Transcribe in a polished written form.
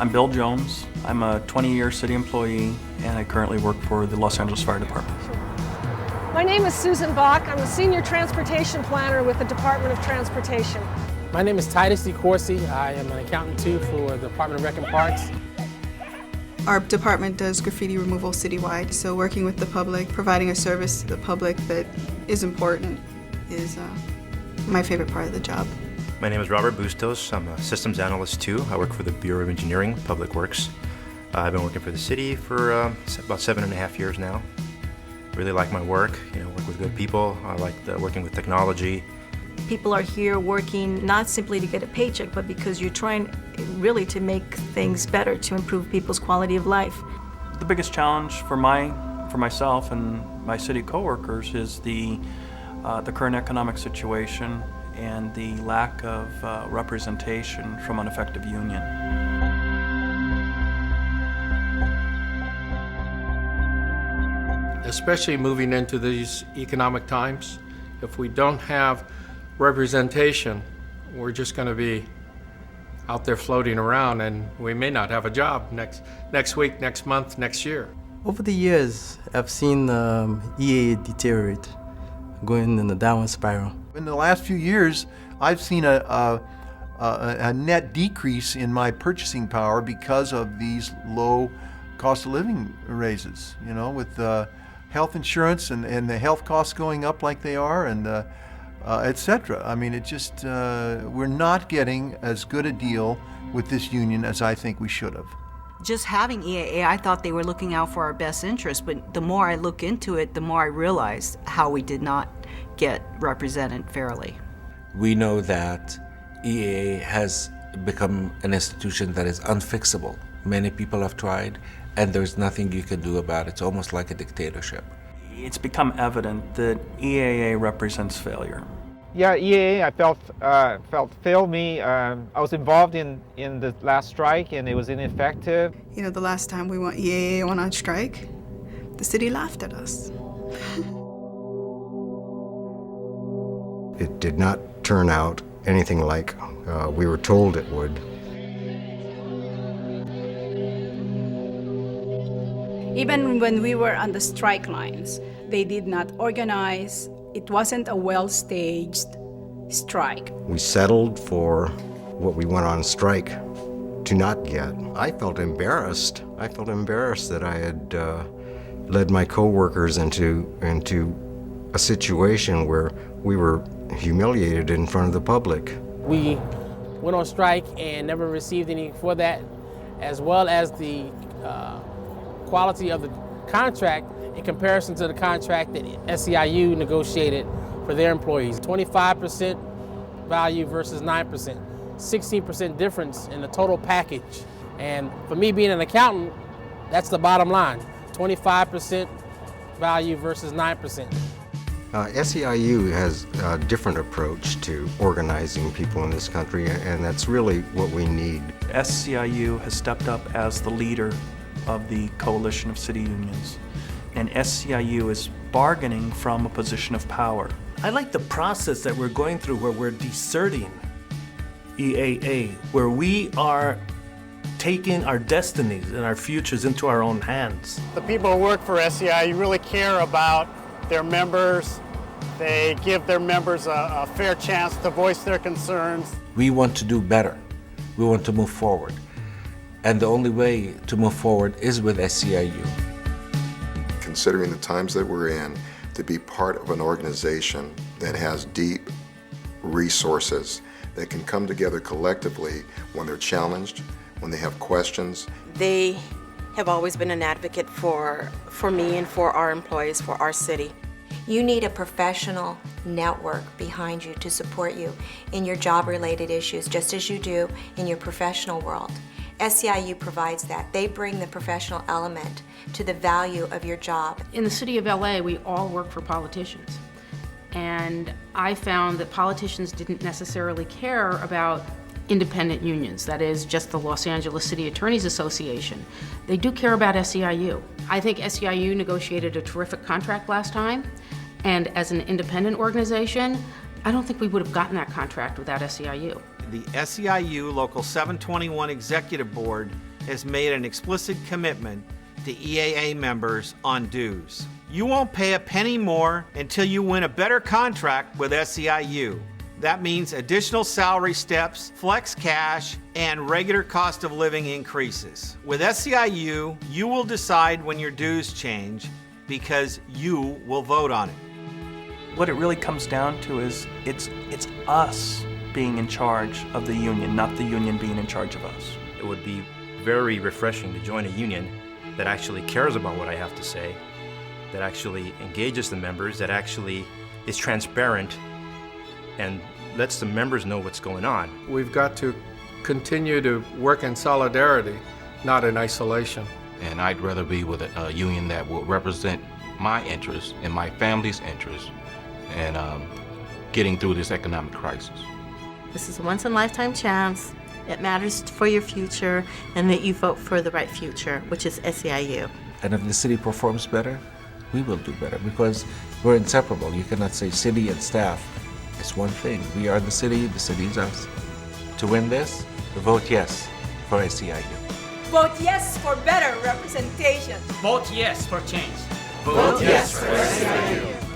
I'm Bill Jones. I'm a 20-year city employee, and I currently work for the Los Angeles Fire Department. My name is Susan Bach. I'm a senior transportation planner with the Department of Transportation. My name is Titus DeCourcy. I am an accountant too for the Department of Rec and Parks. Our department does graffiti removal citywide, so working with the public, providing a service to the public that is important is my favorite part of the job. My name is Robert Bustos. I'm a systems analyst too. I work for the Bureau of Engineering, Public Works. I've been working for the city for about 7.5 years now. Really like my work, work with good people. I like working with technology. People are here working not simply to get a paycheck, but because you're trying really to make things better, to improve people's quality of life. The biggest challenge for myself and my city coworkers is the current economic situation and the lack of representation from an effective union. Especially moving into these economic times, if we don't have representation, we're just going to be out there floating around, and we may not have a job next week, next month, next year. Over the years, I've seen EAA deteriorate, going in a downward spiral. In the last few years, I've seen a net decrease in my purchasing power because of these low cost of living raises, with health insurance and the health costs going up like they are, and et cetera. I mean, we're not getting as good a deal with this union as I think we should have. Just having EAA, I thought they were looking out for our best interest, but the more I look into it, the more I realize how we did not get represented fairly. We know that EAA has become an institution that is unfixable. Many people have tried, and there's nothing you can do about it. It's almost like a dictatorship. It's become evident that EAA represents failure. Yeah, EAA, I felt failed me. I was involved in the last strike, and it was ineffective. The last time we went EAA went on strike, the city laughed at us. It did not turn out anything like we were told it would. Even when we were on the strike lines, they did not organize. It wasn't a well-staged strike. We settled for what we went on strike to not get. I felt embarrassed. I felt embarrassed that I had led my coworkers into a situation where we were humiliated in front of the public. We went on strike and never received any for that, as well as the quality of the contract in comparison to the contract that SEIU negotiated for their employees. 25% value versus 9%, 16% difference in the total package. And for me being an accountant, that's the bottom line, 25% value versus 9%. SEIU has a different approach to organizing people in this country, and that's really what we need. SEIU has stepped up as the leader of the coalition of city unions, and SEIU is bargaining from a position of power. I like the process that we're going through where we're deserting EAA, where we are taking our destinies and our futures into our own hands. The people who work for SEIU really care about their members. They give their members a fair chance to voice their concerns. We want to do better. We want to move forward. And the only way to move forward is with SEIU. Considering the times that we're in, to be part of an organization that has deep resources that can come together collectively when they're challenged, when they have questions. They have always been an advocate for me and for our employees, for our city. You need a professional network behind you to support you in your job-related issues, just as you do in your professional world. SEIU provides that. They bring the professional element to the value of your job. In the city of LA, we all work for politicians. And I found that politicians didn't necessarily care about independent unions, that is just the Los Angeles City Attorneys Association. They do care about SEIU. I think SEIU negotiated a terrific contract last time, and as an independent organization, I don't think we would have gotten that contract without SEIU. The SEIU Local 721 Executive Board has made an explicit commitment to EAA members on dues. You won't pay a penny more until you win a better contract with SEIU. That means additional salary steps, flex cash, and regular cost of living increases. With SEIU, you will decide when your dues change because you will vote on it. What it really comes down to is it's us being in charge of the union, not the union being in charge of us. It would be very refreshing to join a union that actually cares about what I have to say, that actually engages the members, that actually is transparent and lets the members know what's going on. We've got to continue to work in solidarity, not in isolation. And I'd rather be with a union that will represent my interests and my family's interests and getting through this economic crisis. This is a once-in-a-lifetime chance. It matters for your future, and that you vote for the right future, which is SEIU. And if the city performs better, we will do better because we're inseparable. You cannot say city and staff. It's one thing. We are the city is us. To win this, vote yes for SEIU. Vote yes for better representation. Vote yes for change. Vote yes for SEIU.